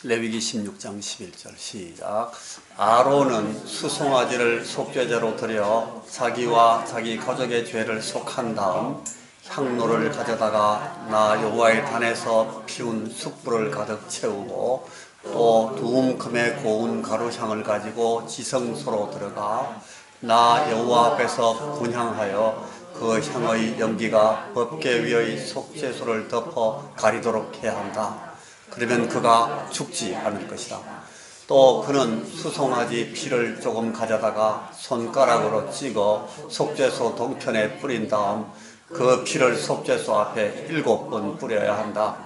레위기 16장 11절 시작. 아론은 수송아지를 속죄제로 드려 자기와 자기 가족의 죄를 속한 다음 향로를 가져다가 나 여호와의 단에서 피운 숯불을 가득 채우고 또 두움금의 고운 가루향을 가지고 지성소로 들어가 나 여호와 앞에서 분향하여 그 향의 연기가 법궤 위의 속죄소를 덮어 가리도록 해야 한다. 그러면 그가 죽지 않을 것이다. 또 그는 수송아지 피를 조금 가져다가 손가락으로 찍어 속죄소 동편에 뿌린 다음 그 피를 속죄소 앞에 7번 뿌려야 한다.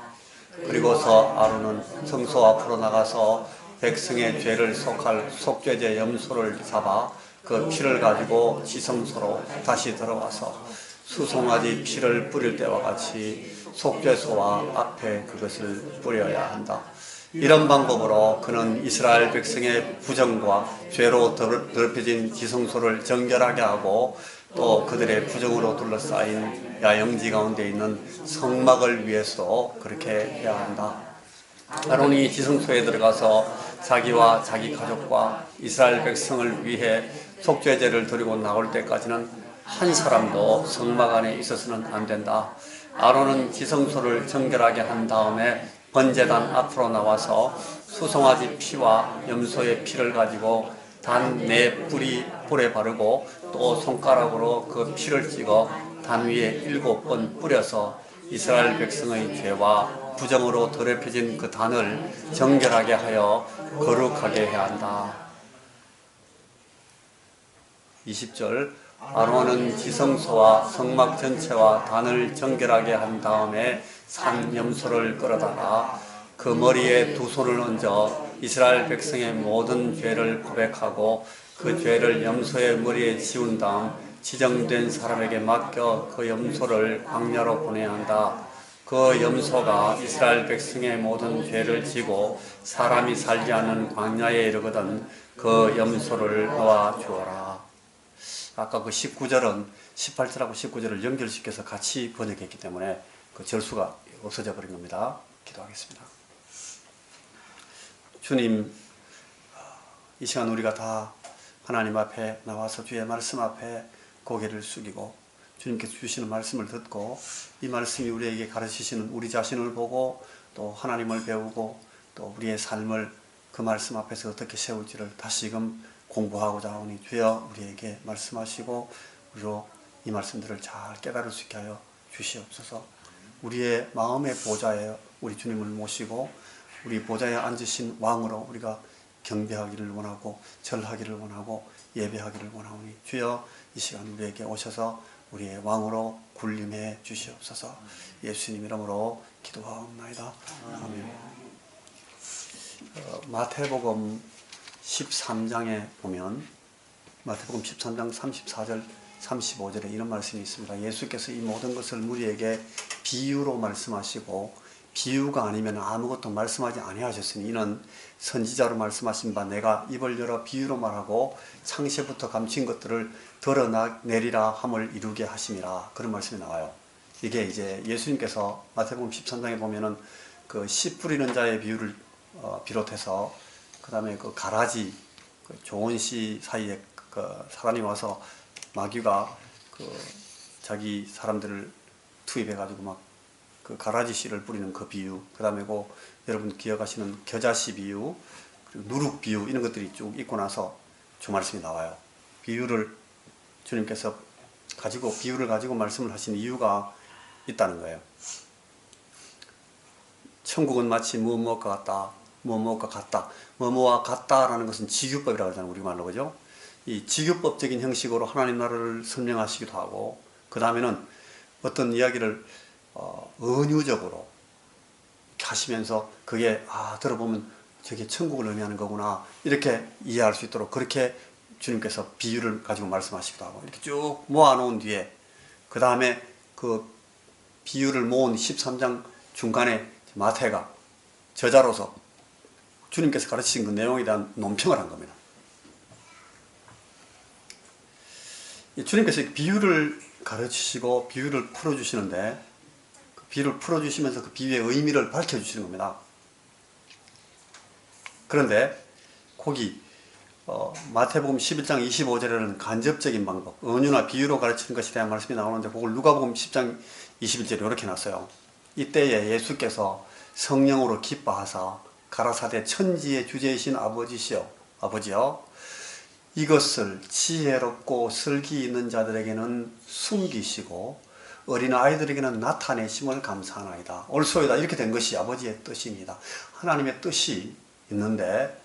그리고서 아론은 성소 앞으로 나가서 백성의 죄를 속할 속죄제 염소를 잡아 그 피를 가지고 지성소로 다시 들어와서 수송아지 피를 뿌릴 때와 같이 속죄소와 앞에 그것을 뿌려야 한다. 이런 방법으로 그는 이스라엘 백성의 부정과 죄로 더럽혀진 지성소를 정결하게 하고 또 그들의 부정으로 둘러싸인 야영지 가운데 있는 성막을 위해서 그렇게 해야 한다. 아론이 지성소에 들어가서 자기와 자기 가족과 이스라엘 백성을 위해 속죄제를 드리고 나올 때까지는 한 사람도 성막 안에 있어서는 안 된다. 아론은 지성소를 정결하게 한 다음에 번제단 앞으로 나와서 수송아지 피와 염소의 피를 가지고 단 4뿌리 불에 바르고 또 손가락으로 그 피를 찍어 단 위에 7번 뿌려서 이스라엘 백성의 죄와 부정으로 더럽혀진 그 단을 정결하게 하여 거룩하게 해야 한다. 20절 아론은 지성소와 성막 전체와 단을 정결하게 한 다음에 산 염소를 끌어다가 그 머리에 2손을 얹어 이스라엘 백성의 모든 죄를 고백하고 그 죄를 염소의 머리에 지운 다음 지정된 사람에게 맡겨 그 염소를 광야로 보내야 한다. 그 염소가 이스라엘 백성의 모든 죄를 지고 사람이 살지 않는 광야에 이르거든 그 염소를 놓아 주어라. 아까 그 19절은 18절하고 19절을 연결시켜서 같이 번역했기 때문에 그 절수가 없어져 버린 겁니다. 기도하겠습니다. 주님, 이 시간 우리가 다 하나님 앞에 나와서 주의 말씀 앞에 고개를 숙이고 주님께서 주시는 말씀을 듣고 이 말씀이 우리에게 가르치시는 우리 자신을 보고 또 하나님을 배우고 또 우리의 삶을 그 말씀 앞에서 어떻게 세울지를 다시금 공부하고자 하오니 주여 우리에게 말씀하시고 우리로 이 말씀들을 잘 깨달을 수 있게 하여 주시옵소서. 우리의 마음의 보좌에 우리 주님을 모시고 우리 보좌에 앉으신 왕으로 우리가 경배하기를 원하고 절하기를 원하고 예배하기를 원하오니 주여 이 시간 우리에게 오셔서 우리의 왕으로 군림해 주시옵소서. 예수님 이름으로 기도하옵나이다. 아멘. 마태복음 13장에 보면 마태복음 13장 34절 35절에 이런 말씀이 있습니다. 예수께서 이 모든 것을 우리에게 비유로 말씀하시고 비유가 아니면 아무것도 말씀하지 아니하셨으니 이는 선지자로 말씀하신 바 내가 입을 열어 비유로 말하고 창세부터 감춘 것들을 드러내리라 함을 이루게 하심이라. 그런 말씀이 나와요. 이게 이제 예수님께서 마태복음 13장에 보면은 그 씨 뿌리는 자의 비유를 비롯해서 그 다음에 그 가라지, 그 좋은 씨 사이에 그 사람이 와서 마귀가 그 자기 사람들을 투입해가지고 막 그 가라지 씨를 뿌리는 그 비유, 그 다음에 그 여러분 기억하시는 겨자씨 비유, 그리고 누룩 비유 이런 것들이 쭉 있고 나서 주 말씀이 나와요. 비유를 주님께서 비유를 가지고 말씀을 하신 이유가 있다는 거예요. 천국은 마치 무엇과 같다. 뭐뭐가 같다. 뭐뭐와 같다라는 것은 직유법이라고 하잖아요. 우리말로 그죠? 이 직유법적인 형식으로 하나님 나라를 설명하시기도 하고 그 다음에는 어떤 이야기를 은유적으로 하시면서 그게 들어보면 저게 천국을 의미하는 거구나 이렇게 이해할 수 있도록 그렇게 주님께서 비유를 가지고 말씀하시기도 하고 이렇게 쭉 모아놓은 뒤에 그 다음에 그 비유를 모은 13장 중간에 마태가 저자로서 주님께서 가르치신 그 내용에 대한 논평을 한 겁니다. 주님께서 비유를 가르치시고 비유를 풀어주시는데 그 비유를 풀어주시면서 그 비유의 의미를 밝혀주시는 겁니다. 그런데 거기 마태복음 11장 25절에는 간접적인 방법, 은유나 비유로 가르치는 것에 대한 말씀이 나오는데 그걸 누가복음 10장 21절에 이렇게 놨어요. 이때에 예수께서 성령으로 기뻐하사 가라사대 천지의 주제이신 아버지여 이것을 지혜롭고 슬기 있는 자들에게는 숨기시고 어린아이들에게는 나타내심을 감사하나이다. 옳소이다. 이렇게 된 것이 아버지의 뜻입니다. 하나님의 뜻이 있는데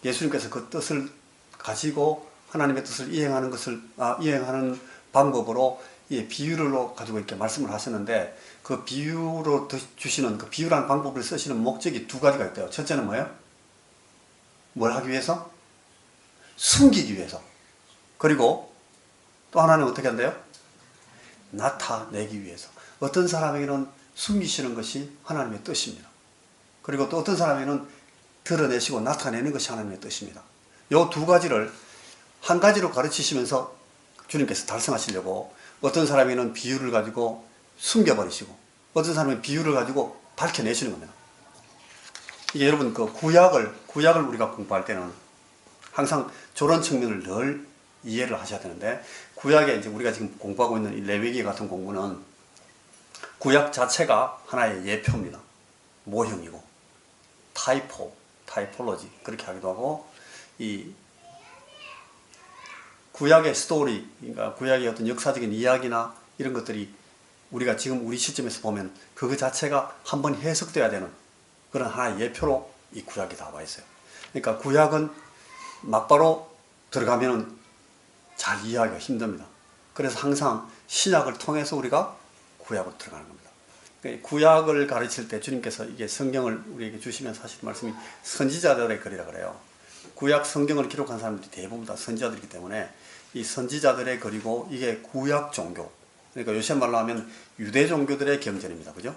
예수님께서 그 뜻을 가지고 하나님의 뜻을 이행하는 방법으로 비유로 가지고 이렇게 말씀을 하셨는데 그 비유로 주시는 그 비유라는 방법을 쓰시는 목적이 두 가지가 있대요. 첫째는 뭐예요? 뭘 하기 위해서? 숨기기 위해서. 그리고 또 하나는 어떻게 한대요? 나타내기 위해서. 어떤 사람에게는 숨기시는 것이 하나님의 뜻입니다. 그리고 또 어떤 사람에게는 드러내시고 나타내는 것이 하나님의 뜻입니다. 이 두 가지를 한 가지로 가르치시면서 주님께서 달성하시려고 어떤 사람에게는 비유를 가지고 숨겨버리시고 어떤 사람은 비유를 가지고 밝혀내시는 겁니다. 이게 여러분 그 구약을 우리가 공부할 때는 항상 저런 측면을 늘 이해를 하셔야 되는데 구약에 이제 우리가 지금 공부하고 있는 이 레위기 같은 공부는 구약 자체가 하나의 예표입니다. 모형이고 타이폴로지 그렇게 하기도 하고 이 구약의 스토리, 그러니까 구약의 어떤 역사적인 이야기나 이런 것들이 우리가 지금 우리 시점에서 보면 그거 자체가 한번 해석돼야 되는 그런 하나의 예표로 이 구약이 나와 있어요. 그러니까 구약은 막바로 들어가면 잘 이해하기가 힘듭니다. 그래서 항상 신약을 통해서 우리가 구약으로 들어가는 겁니다. 구약을 가르칠 때 주님께서 이게 성경을 우리에게 주시면서 하시는 말씀이 선지자들의 글이라 그래요. 구약 성경을 기록한 사람들이 대부분 다 선지자들이기 때문에 이 선지자들의 글이고 이게 구약 종교. 그러니까 요새 말로 하면 유대 종교들의 경전입니다. 그죠?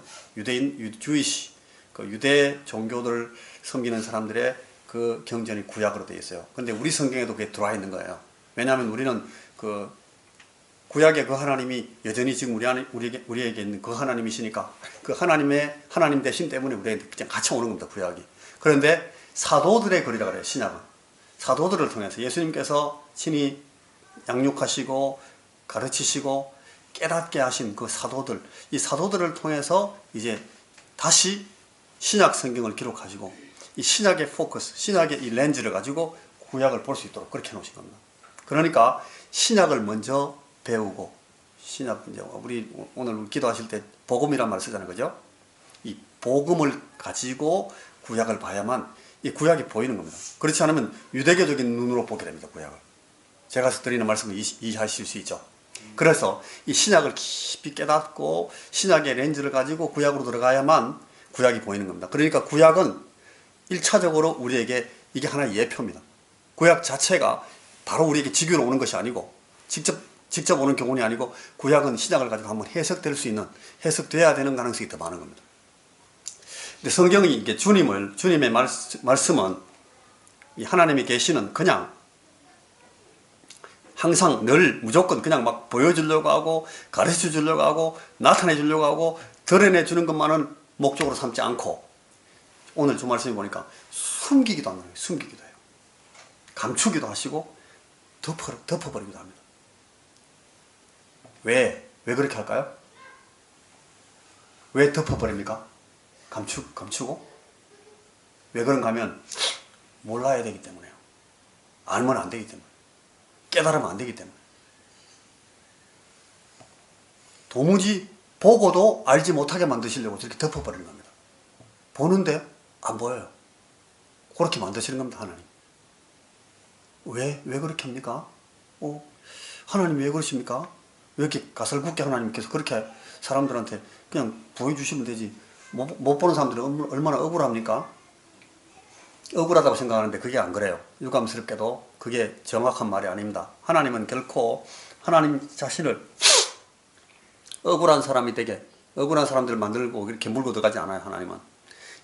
주이시, 그 유대 종교들 섬기는 사람들의 그 경전이 구약으로 되어 있어요. 근데 우리 성경에도 그게 들어와 있는 거예요. 왜냐하면 우리는 그 구약의 그 하나님이 여전히 지금 우리에게 있는 그 하나님이시니까 그 하나님 되심 때문에 우리에게 그냥 같이 오는 겁니다. 구약이. 그런데 사도들의 글이라 그래요. 신약은. 사도들을 통해서 예수님께서 친히 양육하시고 가르치시고 깨닫게 하신 그 사도들, 이 사도들을 통해서 이제 다시 신약 성경을 기록하시고 이 신약의 포커스, 신약의 이 렌즈를 가지고 구약을 볼 수 있도록 그렇게 해놓으신 겁니다. 그러니까 신약을 먼저 배우고 신약 이제 우리 오늘 기도하실 때 복음이란 말을 쓰잖아요, 그죠? 이 복음을 가지고 구약을 봐야만 이 구약이 보이는 겁니다. 그렇지 않으면 유대교적인 눈으로 보게 됩니다, 구약을. 제가 드리는 말씀을 이해하실 수 있죠. 그래서 이 신약을 깊이 깨닫고 신약의 렌즈를 가지고 구약으로 들어가야만 구약이 보이는 겁니다. 그러니까 구약은 1차적으로 우리에게 이게 하나의 예표입니다. 구약 자체가 바로 우리에게 직유로 오는 것이 아니고 직접 오는 교훈이 아니고 구약은 신약을 가지고 한번 해석돼야 되는 가능성이 더 많은 겁니다. 근데 성경이 이게 주님의 말씀은 이 하나님이 계시는 그냥 항상 늘 무조건 그냥 막 보여주려고 하고 가르쳐 주려고 하고 나타내 주려고 하고 드러내 주는 것만은 목적으로 삼지 않고 오늘 주 말씀에 보니까 숨기기도 하는 거예요. 숨기기도 해요. 감추기도 하시고 덮어버리기도 합니다. 왜 그렇게 할까요? 왜 덮어버립니까? 감추고? 왜 그런가 하면 몰라야 되기 때문에요. 알면 안 되기 때문에. 깨달으면 안 되기 때문에. 도무지 보고도 알지 못하게 만드시려고 저렇게 덮어버리는 겁니다. 보는데 안 보여요. 그렇게 만드시는 겁니다, 하나님. 왜 그렇게 합니까? 하나님 왜 그러십니까? 왜 이렇게 가설궂게 하나님께서 그렇게 사람들한테 그냥 보여주시면 되지. 못 보는 사람들이 얼마나 억울합니까? 억울하다고 생각하는데 그게 안 그래요. 유감스럽게도 그게 정확한 말이 아닙니다. 하나님은 결코 하나님 자신을 억울한 사람이 되게 억울한 사람들을 만들고 이렇게 물고 들어가지 않아요. 하나님은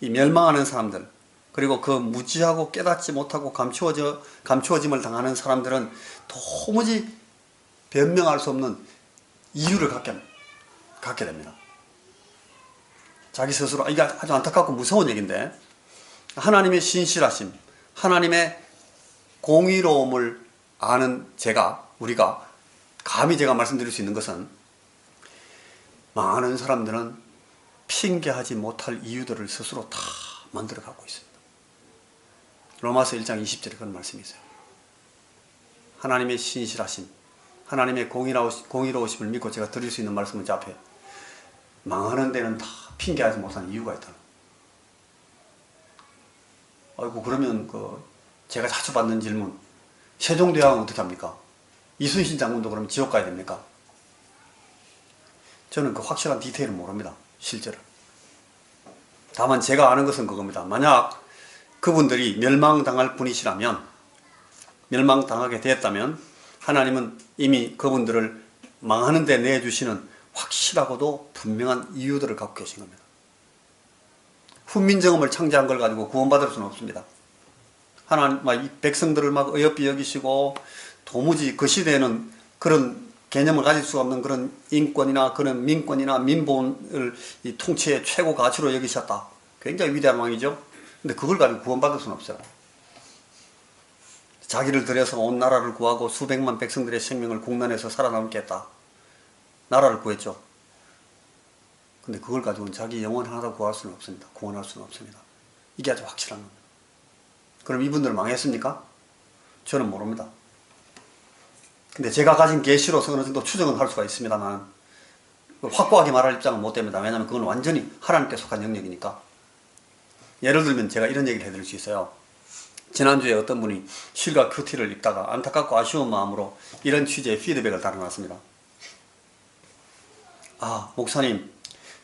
이 멸망하는 사람들 그리고 그 무지하고 깨닫지 못하고 감추어짐을 당하는 사람들은 도무지 변명할 수 없는 이유를 갖게 됩니다. 자기 스스로 이게 아주 안타깝고 무서운 얘기인데 하나님의 신실하심, 하나님의 공의로움을 아는 우리가 감히 제가 말씀드릴 수 있는 것은 많은 사람들은 핑계하지 못할 이유들을 스스로 다 만들어 갖고 있습니다. 로마서 1장 20절에 그런 말씀이 있어요. 하나님의 신실하심, 하나님의 공의로우심을 믿고 제가 드릴 수 있는 말씀은 저 앞에 망하는 데는 다 핑계하지 못하는 이유가 있다. 아이고, 그러면 제가 자주 받는 질문, 세종대왕은 어떻게 합니까? 이순신 장군도 그러면 지옥 가야 됩니까? 저는 그 확실한 디테일은 모릅니다. 실제로. 다만 제가 아는 것은 그겁니다. 만약 그분들이 멸망당할 분이시라면, 멸망당하게 되었다면 하나님은 이미 그분들을 망하는 데 내주시는 확실하고도 분명한 이유들을 갖고 계신 겁니다. 훈민정음을 창제한 걸 가지고 구원받을 수는 없습니다. 하나님, 이 백성들을 막 어여삐 여기시고 도무지 그 시대에는 그런 개념을 가질 수 없는 그런 인권이나 그런 민권이나 민본을 이 통치의 최고 가치로 여기셨다. 굉장히 위대한 왕이죠. 근데 그걸 가지고 구원받을 수는 없어요. 자기를 들여서 온 나라를 구하고 수백만 백성들의 생명을 공난에서 살아남게 했다. 나라를 구했죠. 근데 그걸 가지고는 자기 영혼 하나도 구할 수는 없습니다. 구원할 수는 없습니다. 이게 아주 확실한 겁니다. 그럼 이분들은 망했습니까? 저는 모릅니다. 근데 제가 가진 계시로서 어느 정도 추정은 할 수가 있습니다만 확고하게 말할 입장은 못 됩니다. 왜냐하면 그건 완전히 하나님께 속한 영역이니까. 예를 들면 제가 이런 얘기를 해드릴 수 있어요. 지난주에 어떤 분이 실과 큐티를 읽다가 안타깝고 아쉬운 마음으로 이런 취지의 피드백을 달아놨습니다. 아, 목사님,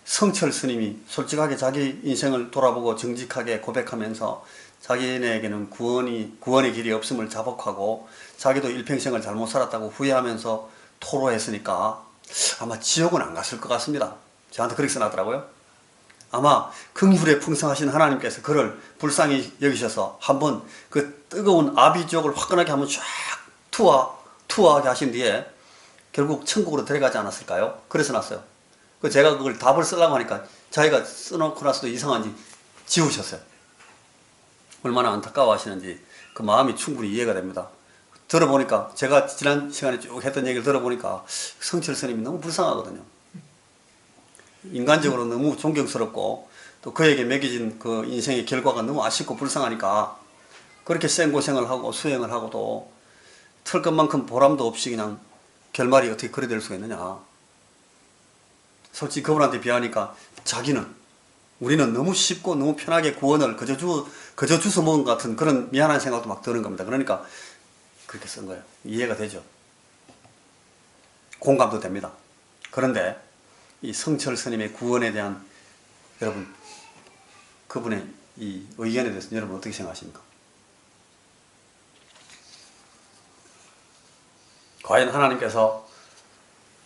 성철 스님이 솔직하게 자기 인생을 돌아보고 정직하게 고백하면서 자기네에게는 구원의 길이 없음을 자복하고 자기도 일평생을 잘못 살았다고 후회하면서 토로했으니까 아마 지옥은 안 갔을 것 같습니다. 저한테 그렇게 써놨더라고요. 아마 긍휼에 풍성하신 하나님께서 그를 불쌍히 여기셔서 한번 그 뜨거운 아비지옥을 화끈하게 한번 쫙 투하하게 하신 뒤에 결국 천국으로 데려가지 않았을까요? 그래서 놨어요. 제가 그걸 답을 쓰려고 하니까 자기가 써놓고 나서도 이상한지 지우셨어요. 얼마나 안타까워 하시는지 그 마음이 충분히 이해가 됩니다. 들어보니까 제가 지난 시간에 쭉 했던 얘기를 들어보니까 성철 스님이 너무 불쌍하거든요. 인간적으로 너무 존경스럽고 또 그에게 매겨진 그 인생의 결과가 너무 아쉽고 불쌍하니까 그렇게 생고생을 하고 수행을 하고도 틀 것만큼 보람도 없이 그냥 결말이 어떻게 그래 될 수가 있느냐. 솔직히 그분한테 비하니까 우리는 너무 쉽고 너무 편하게 구원을 그저 주워 먹은 것 같은 그런 미안한 생각도 막 드는 겁니다. 그러니까 그렇게 쓴 거예요. 이해가 되죠. 공감도 됩니다. 그런데 이 성철 스님의 구원에 대한 여러분 그분의 이 의견에 대해서 여러분 어떻게 생각하십니까? 과연 하나님께서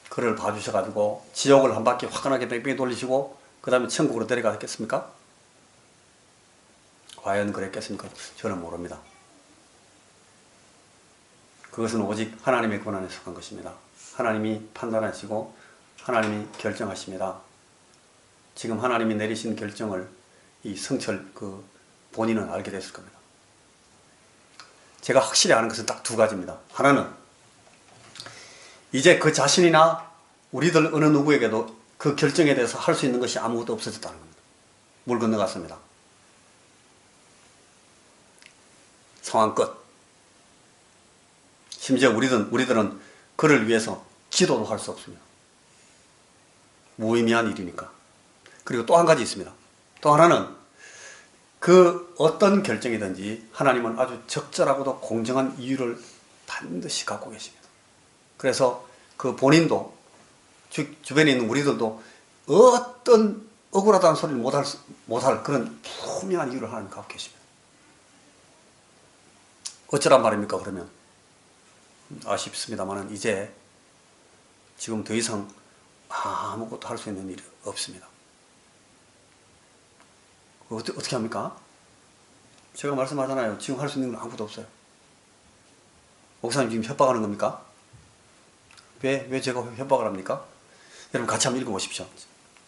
그를 봐주셔가지고 지옥을 한 바퀴 화끈하게 뺑뺑이 돌리시고 그 다음에 천국으로 데려가겠습니까? 과연 그랬겠습니까? 저는 모릅니다. 그것은 오직 하나님의 권한에 속한 것입니다. 하나님이 판단하시고 하나님이 결정하십니다. 지금 하나님이 내리신 결정을 이 성철 본인은 알게 됐을 겁니다. 제가 확실히 아는 것은 딱 두 가지입니다. 하나는 이제 그 자신이나 우리들 어느 누구에게도 그 결정에 대해서 할 수 있는 것이 아무것도 없어졌다는 겁니다. 물 건너갔습니다. 상황 끝. 심지어 우리들은 그를 위해서 기도도 할 수 없습니다. 무의미한 일이니까. 그리고 또 한 가지 있습니다. 또 하나는 그 어떤 결정이든지 하나님은 아주 적절하고도 공정한 이유를 반드시 갖고 계십니다. 그래서 그 본인도 주변에 있는 우리들도 어떤 억울하다는 소리를 못할 그런 분명한 이유를 하나님 갖고 계십니다. 어쩌란 말입니까 그러면? 아쉽습니다만 이제 지금 더 이상 아무것도 할 수 있는 일이 없습니다. 어떻게 합니까? 제가 말씀하잖아요. 지금 할 수 있는 건 아무것도 없어요. 목사님 지금 협박하는 겁니까? 왜 제가 협박을 합니까? 여러분 같이 한번 읽어보십시오.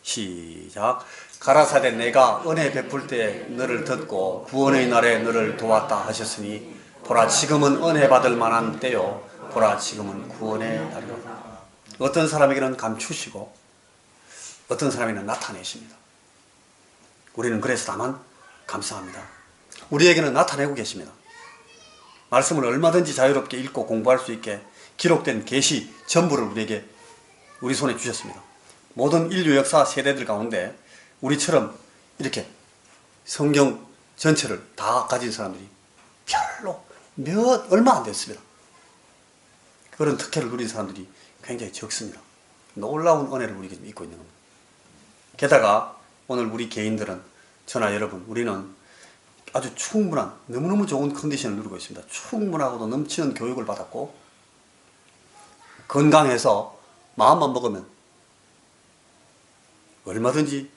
시작. 가라사대 내가 은혜 베풀 때 너를 듣고 구원의 날에 너를 도왔다 하셨으니 보라 지금은 은혜 받을 만한 때요 보라 지금은 구원의 날이로다. 어떤 사람에게는 감추시고 어떤 사람에게는 나타내십니다. 우리는 그래서 다만 감사합니다. 우리에게는 나타내고 계십니다. 말씀을 얼마든지 자유롭게 읽고 공부할 수 있게 기록된 계시 전부를 우리에게 우리 손에 주셨습니다. 모든 인류 역사 세대들 가운데 우리처럼 이렇게 성경 전체를 다 가진 사람들이 별로 얼마 안 됐습니다. 그런 특혜를 누린 사람들이 굉장히 적습니다. 놀라운 은혜를 우리가 입고 있는 겁니다. 게다가 오늘 우리 개인들은 저나 여러분 우리는 아주 충분한 너무너무 좋은 컨디션을 누리고 있습니다. 충분하고도 넘치는 교육을 받았고 건강해서 마음만 먹으면 얼마든지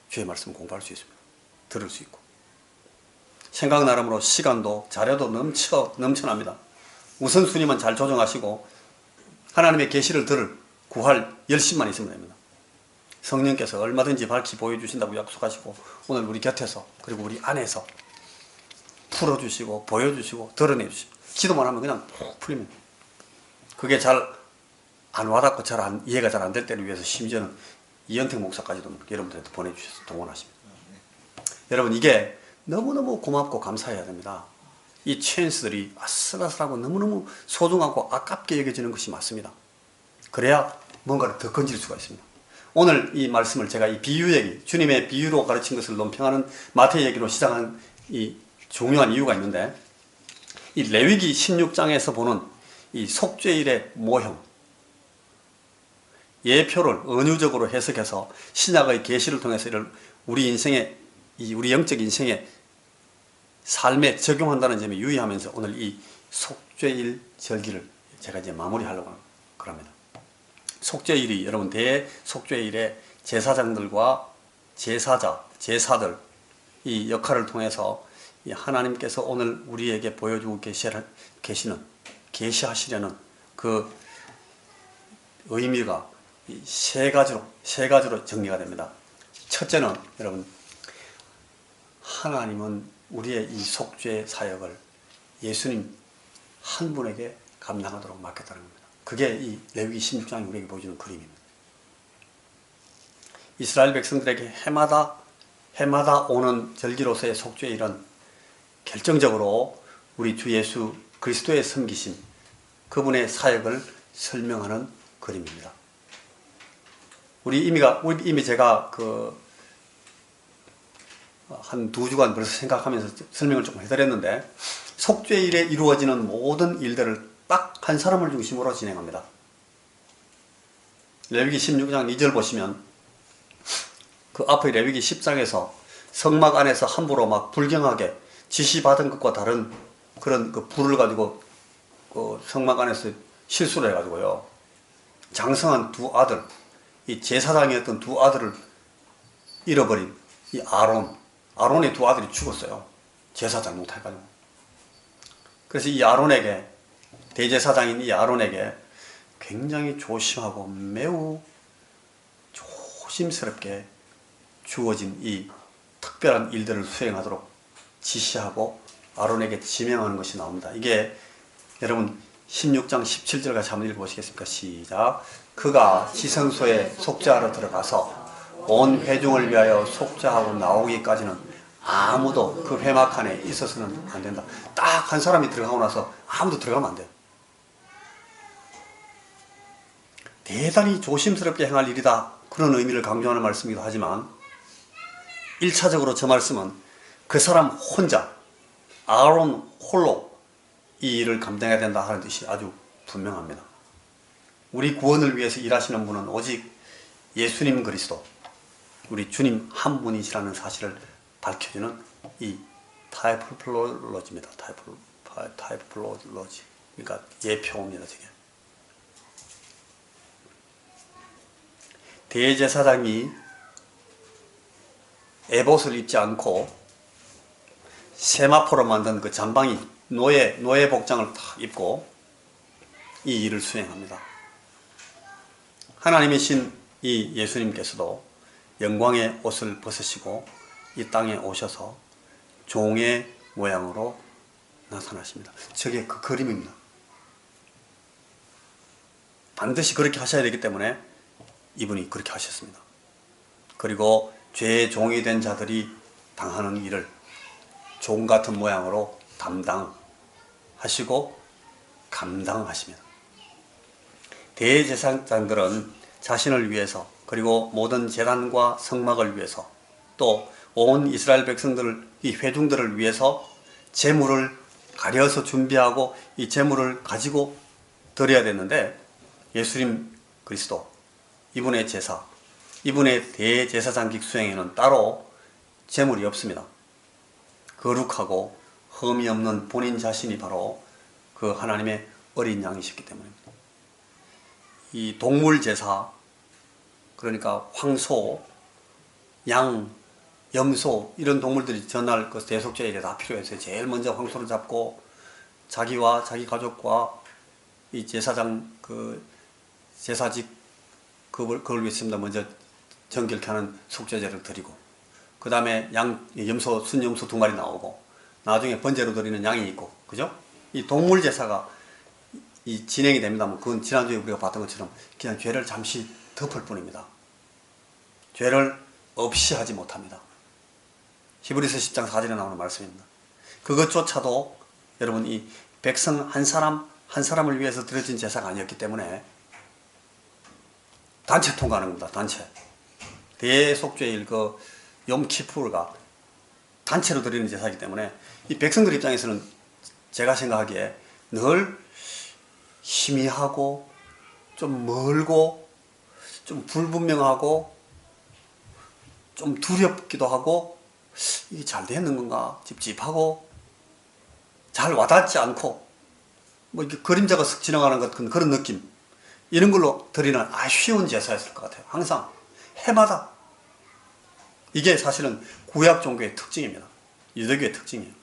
주의 말씀 공부할 수 있습니다. 들을 수 있고 생각 나름으로 시간도 자료도 넘쳐납니다. 우선순위만 잘 조정하시고 하나님의 계시를 구할 열심만 있으면 됩니다. 성령께서 얼마든지 밝히 보여주신다고 약속하시고 오늘 우리 곁에서 그리고 우리 안에서 풀어주시고 보여주시고 드러내주시고 기도만 하면 그냥 푹 풀리면 그게 잘 안 와닿고 이해가 잘 안 될 때를 위해서 심지어는 이현택 목사까지도 여러분들한테 보내주셔서 동원하십니다. 여러분 이게 너무너무 고맙고 감사해야 됩니다. 이 찬스들이 아슬아슬하고 너무너무 소중하고 아깝게 여겨지는 것이 맞습니다. 그래야 뭔가를 더 건질 수가 있습니다. 오늘 이 말씀을 제가 이 비유 얘기, 주님의 비유로 가르친 것을 논평하는 마태 얘기로 시작하는 이 중요한 이유가 있는데 이 레위기 16장에서 보는 이 속죄일의 모형, 예표를 은유적으로 해석해서 신약의 계시를 통해서 이를 우리 인생의 우리 영적 인생의 삶에 적용한다는 점에 유의하면서 오늘 이 속죄일 절기를 제가 이제 마무리하려고 합니다. 속죄일이 여러분 대속죄일에 제사장들과 제사들 이 역할을 통해서 이 하나님께서 오늘 우리에게 보여주고 계시하시려는 그 의미가 세 가지로 정리가 됩니다. 첫째는 여러분 하나님은 우리의 이 속죄 사역을 예수님 한 분에게 감당하도록 맡겼다는 겁니다. 그게 이 레위기 16장이 우리에게 보여주는 그림입니다. 이스라엘 백성들에게 해마다 오는 절기로서의 속죄일은 결정적으로 우리 주 예수 그리스도의 섬기심, 그분의 사역을 설명하는 그림입니다. 이미 제가 한 2주간 벌써 생각하면서 설명을 조금 해드렸는데 속죄일에 이루어지는 모든 일들을 딱 한 사람을 중심으로 진행합니다. 레위기 16장 2절 보시면 그 앞의 레위기 10장에서 성막 안에서 함부로 막 불경하게 지시받은 것과 다른 그런 그 불을 가지고 성막 안에서 실수를 해가지고요. 장성한 두 아들, 이 제사장이었던 두 아들을 잃어버린 이 아론의 두 아들이 죽었어요. 제사장 못해가지고. 그래서 이 아론에게, 대제사장인 이 아론에게 굉장히 조심하고 매우 조심스럽게 주어진 이 특별한 일들을 수행하도록 지시하고 아론에게 지명하는 것이 나옵니다. 이게 여러분 16장 17절까지 한번 읽어보시겠습니까? 시작. 그가 지성소에 속죄하러 들어가서 온 회중을 위하여 속죄하고 나오기까지는 아무도 그 회막 안에 있어서는 안 된다. 딱 한 사람이 들어가고 나서 아무도 들어가면 안 돼요. 대단히 조심스럽게 행할 일이다. 그런 의미를 강조하는 말씀이기도 하지만 1차적으로 저 말씀은 그 사람 혼자 아론 홀로 이 일을 감당해야 된다 하는 뜻이 아주 분명합니다. 우리 구원을 위해서 일하시는 분은 오직 예수님 그리스도, 우리 주님 한 분이시라는 사실을 밝혀주는 이 타이포로로지입니다. 타이포로로지. 그러니까 예표입니다. 저게. 대제사장이 에봇을 입지 않고 세마포로 만든 그 잠방이 노예 복장을 다 입고 이 일을 수행합니다. 하나님이신 이 예수님께서도 영광의 옷을 벗으시고 이 땅에 오셔서 종의 모양으로 나타나십니다. 저게 그 그림입니다. 반드시 그렇게 하셔야 되기 때문에 이분이 그렇게 하셨습니다. 그리고 죄의 종이 된 자들이 당하는 일을 종 같은 모양으로 담당하시고 감당하십니다. 대제사장들은 자신을 위해서 그리고 모든 제단과 성막을 위해서 또 온 이스라엘 백성들을 이 회중들을 위해서 제물을 가려서 준비하고 이 제물을 가지고 드려야 됐는데 예수님 그리스도 이분의 제사 이분의 대제사장직 수행에는 따로 제물이 없습니다. 거룩하고 흠이 없는 본인 자신이 바로 그 하나님의 어린 양이셨기 때문입니다. 이 동물 제사 그러니까 황소, 양, 염소 이런 동물들이 전날 그 대속죄일에 다 필요해서 제일 먼저 황소를 잡고 자기와 자기 가족과 이 제사장 그 제사직 그걸 위해서 먼저 정결케 하는 속죄제를 드리고 그 다음에 양, 염소, 순염소 2마리 나오고 나중에 번제로 드리는 양이 있고 그죠? 이 동물 제사가 이 진행이 됩니다만 그건 지난주에 우리가 봤던 것처럼 그냥 죄를 잠시 덮을 뿐입니다. 죄를 없이 하지 못합니다. 히브리서 10장 4절에 나오는 말씀입니다. 그것조차도 여러분 이 백성 한 사람 한 사람을 위해서 드려진 제사가 아니었기 때문에 단체 통과하는 겁니다. 단체. 대속죄일 그 욤키푸르가 단체로 드리는 제사이기 때문에 이 백성들 입장에서는 제가 생각하기에 늘 희미하고 좀 멀고 좀 불분명하고 좀 두렵기도 하고 이게 잘 되는 건가 찝찝하고 잘 와닿지 않고 뭐 이렇게 그림자가 쓱 지나가는 것 같은 그런 느낌 이런 걸로 드리는 아쉬운 제사였을 것 같아요. 항상 해마다 이게 사실은 구약 종교의 특징입니다. 유대교의 특징이에요.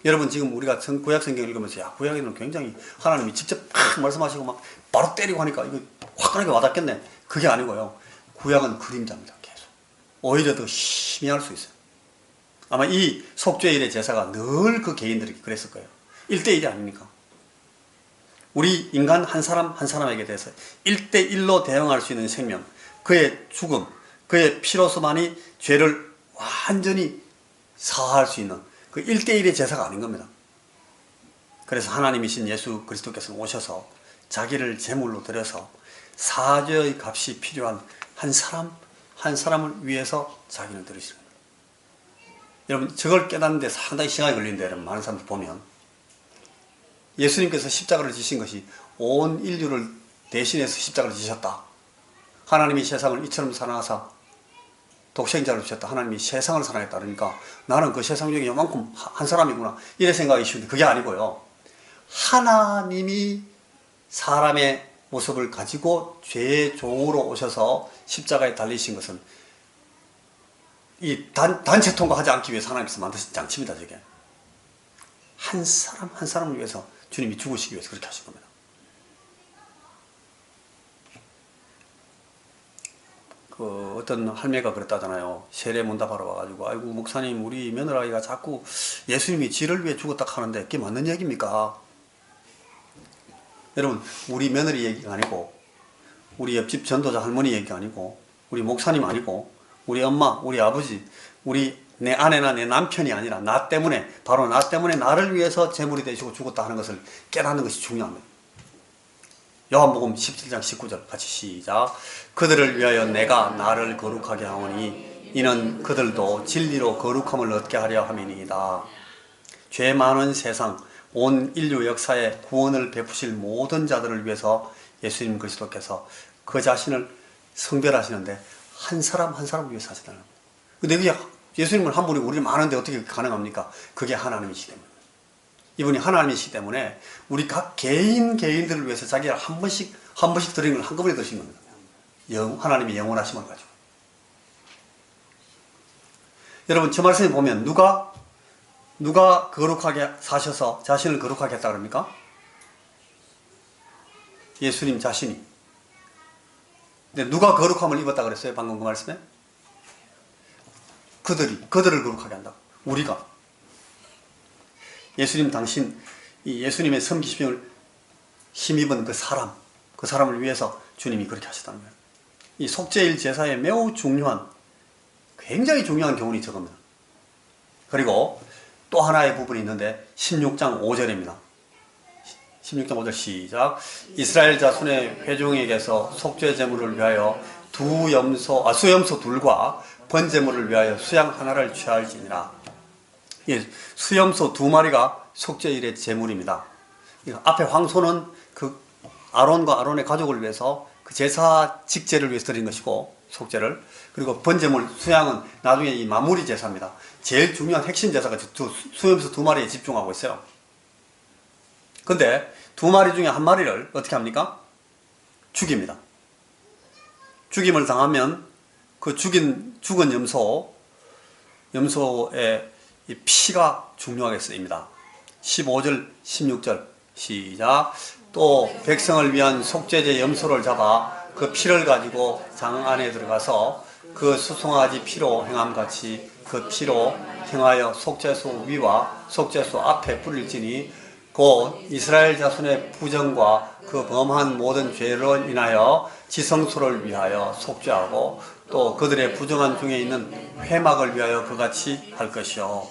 여러분 지금 우리가 구약 성경 읽으면서 야 구약에는 굉장히 하나님이 직접 막 말씀하시고 막 바로 때리고 하니까 이거 화끈하게 와닿겠네. 그게 아니고요. 구약은 그림자입니다. 계속. 오히려 더 희미할 수 있어요. 아마 이 속죄일의 제사가 늘 그 개인들에게 그랬을 거예요. 1대1이 아닙니까? 우리 인간 한 사람 한 사람에게 대해서 1대1로 대응할 수 있는 생명, 그의 죽음, 그의 피로서만이 죄를 완전히 사할 수 있는 그 1대1의 제사가 아닌 겁니다. 그래서 하나님이신 예수 그리스도께서는 오셔서 자기를 제물로 드려서 사죄의 값이 필요한 한 사람 한 사람을 위해서 자기를 드리시는 겁니다. 여러분 저걸 깨닫는데 상당히 시간이 걸리는데 여러분 많은 사람들 보면 예수님께서 십자가를 지신 것이 온 인류를 대신해서 십자가를 지셨다. 하나님이 세상을 이처럼 사랑하사 독생자를 주셨다. 하나님이 세상을 사랑했다. 그러니까 나는 그 세상 중에 요만큼 한 사람이구나 이래 생각이 쉬운데 그게 아니고요. 하나님이 사람의 모습을 가지고 죄의 종으로 오셔서 십자가에 달리신 것은 이 단체 통과하지 않기 위해서 하나님께서 만드신 장치입니다. 저게 한 사람 한 사람을 위해서 주님이 죽으시기 위해서 그렇게 하신 겁니다. 그 어떤 할매가 그랬다잖아요. 세례문답하러 와가지고 아이고 목사님 우리 며느라기가 자꾸 예수님이 지를 위해 죽었다 하는데 그게 맞는 얘기입니까? 여러분 우리 며느리 얘기가 아니고 우리 옆집 전도자 할머니 얘기가 아니고 우리 목사님 아니고 우리 엄마 우리 아버지 우리 내 아내나 내 남편이 아니라 나 때문에 바로 나 때문에 나를 위해서 제물이 되시고 죽었다 하는 것을 깨닫는 것이 중요합니다. 요한복음 17장 19절 같이 시작. 그들을 위하여 내가 나를 거룩하게 하오니 이는 그들도 진리로 거룩함을 얻게 하려 함이니이다. 죄 많은 세상 온 인류 역사에 구원을 베푸실 모든 자들을 위해서 예수님 그리스도께서 그 자신을 성별하시는데 한 사람 한 사람을 위해서 하시다는 겁니다. 근데 그게 예수님은 한 분이 우리 많은데 어떻게 가능합니까? 그게 하나님이시기 때문에. 이분이 하나님이시기 때문에 우리 각 개인들을 위해서 자기가 한 번씩 드리는 걸 한꺼번에 드신 겁니다. 하나님의 영원하심을 가지고. 여러분 저 말씀에 보면 누가 거룩하게 사셔서 자신을 거룩하게 했다 그럽니까? 예수님 자신이. 근데 누가 거룩함을 입었다 그랬어요? 방금 그 말씀에? 그들을 거룩하게 한다. 우리가 예수님 당신 이 예수님의 섬기심을 힘입은 그 사람을 위해서 주님이 그렇게 하셨다는 거예요. 이 속죄일 제사에 매우 중요한, 굉장히 중요한 교훈이 저겁니다. 그리고 또 하나의 부분이 있는데 16장 5절입니다. 16장 5절 시작. 이스라엘 자손의 회중에게서 속죄 제물을 위하여 수염소 둘과 번제물을 위하여 수양 하나를 취할지니라. 예, 수염소 2마리가 속죄일의 제물입니다. 앞에 황소는 그 아론과 아론의 가족을 위해서 그 제사 직제를 위해서 드린 것이고, 속죄를. 그리고 번제물, 수양은 나중에 이 마무리 제사입니다. 제일 중요한 핵심 제사가 수염소 2마리에 집중하고 있어요. 근데 2마리 중에 1마리를 어떻게 합니까? 죽입니다. 죽임을 당하면 그 죽은 염소의 이 피가 중요하게 쓰입니다. 15절, 16절 시작. 또 백성을 위한 속죄제 염소를 잡아 그 피를 가지고 장 안에 들어가서 그 수송아지 피로 행함같이 그 피로 행하여 속죄소 위와 속죄소 앞에 뿌릴지니 곧 이스라엘 자손의 부정과 그 범한 모든 죄로 인하여 지성소를 위하여 속죄하고 또 그들의 부정한 중에 있는 회막을 위하여 그같이 할 것이요.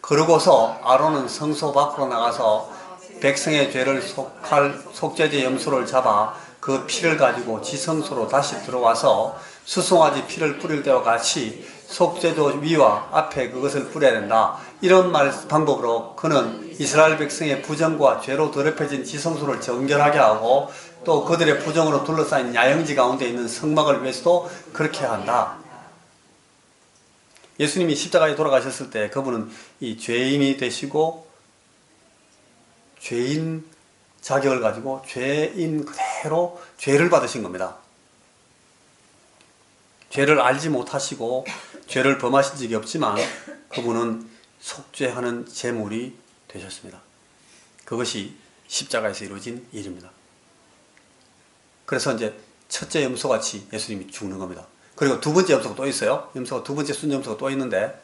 그러고서 아론은 성소 밖으로 나가서 백성의 죄를 속할 속죄제 염소를 잡아 그 피를 가지고 지성소로 다시 들어와서 수송아지 피를 뿌릴 때와 같이 속죄소 위와 앞에 그것을 뿌려야 된다. 이런 방법으로 그는 이스라엘 백성의 부정과 죄로 더럽혀진 지성소를 정결하게 하고 또 그들의 부정으로 둘러싸인 야영지 가운데 있는 성막을 위해서도 그렇게 한다. 예수님이 십자가에 돌아가셨을 때 그분은 이 죄인이 되시고 죄인 자격을 가지고 죄인 그대로 죄를 받으신 겁니다. 죄를 알지 못하시고 죄를 범하신 적이 없지만 그분은 속죄하는 제물이 되셨습니다. 그것이 십자가에서 이루어진 일입니다. 그래서 이제 첫째 염소같이 예수님이 죽는 겁니다. 그리고 두 번째 염소가 또 있어요. 두 번째 순염소가 또 있는데